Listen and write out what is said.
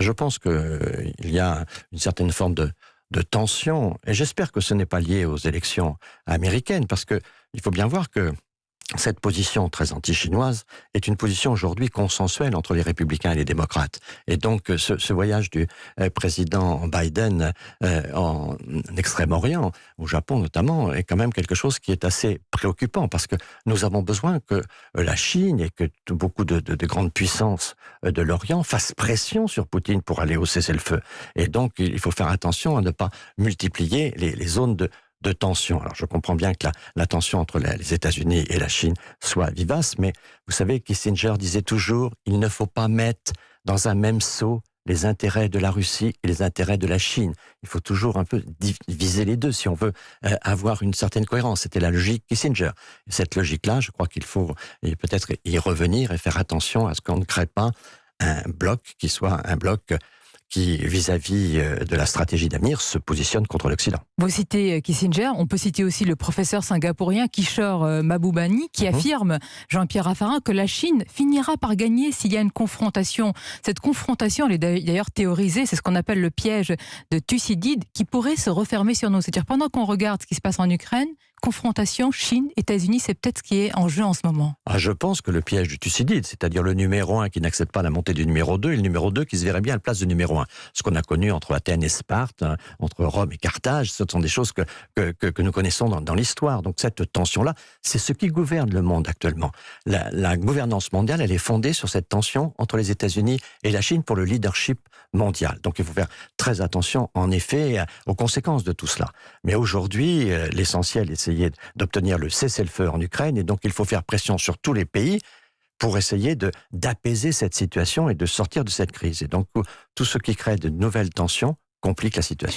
Je pense qu'il y a une certaine forme de tension, et j'espère que ce n'est pas lié aux élections américaines, parce que il faut bien voir que cette position très anti-chinoise est une position aujourd'hui consensuelle entre les républicains et les démocrates. Et donc, ce voyage du président Biden en Extrême-Orient, au Japon notamment, est quand même quelque chose qui est assez préoccupant, parce que nous avons besoin que la Chine et que beaucoup de grandes puissances de l'Orient fassent pression sur Poutine pour aller au cessez-le-feu. Et donc, il faut faire attention à ne pas multiplier les zones de tension. Alors, je comprends bien que la tension entre les États-Unis et la Chine soit vivace, mais vous savez, Kissinger disait toujours, il ne faut pas mettre dans un même seau les intérêts de la Russie et les intérêts de la Chine. Il faut toujours un peu viser les deux si on veut avoir une certaine cohérence. C'était la logique Kissinger. Et cette logique-là, je crois qu'il faut peut-être y revenir et faire attention à ce qu'on ne crée pas un bloc qui soit un bloc qui, vis-à-vis de la stratégie d'avenir, se positionne contre l'Occident. Vous citez Kissinger, on peut citer aussi le professeur singapourien Kishore Mahbubani, qui affirme, Jean-Pierre Raffarin, que la Chine finira par gagner s'il y a une confrontation. Cette confrontation, elle est d'ailleurs théorisée, c'est ce qu'on appelle le piège de Thucydide, qui pourrait se refermer sur nous. C'est-à-dire, pendant qu'on regarde ce qui se passe en Ukraine, confrontation Chine, États-Unis, c'est peut-être ce qui est en jeu en ce moment. Je pense que le piège du Thucydide, c'est-à-dire le numéro 1 qui n'accepte pas la montée du numéro 2 et le numéro 2 qui se verrait bien à la place du numéro 1. Ce qu'on a connu entre Athènes et Sparte, entre Rome et Carthage, ce sont des choses que nous connaissons dans l'histoire. Donc cette tension-là, c'est ce qui gouverne le monde actuellement. La gouvernance mondiale, elle est fondée sur cette tension entre les États-Unis et la Chine pour le leadership mondial. Donc il faut faire très attention, en effet, aux conséquences de tout cela. Mais aujourd'hui, l'essentiel est d'essayer d'obtenir le cessez-le-feu en Ukraine, et donc il faut faire pression sur tous les pays pour essayer d'apaiser cette situation et de sortir de cette crise. Et donc tout ce qui crée de nouvelles tensions complique la situation.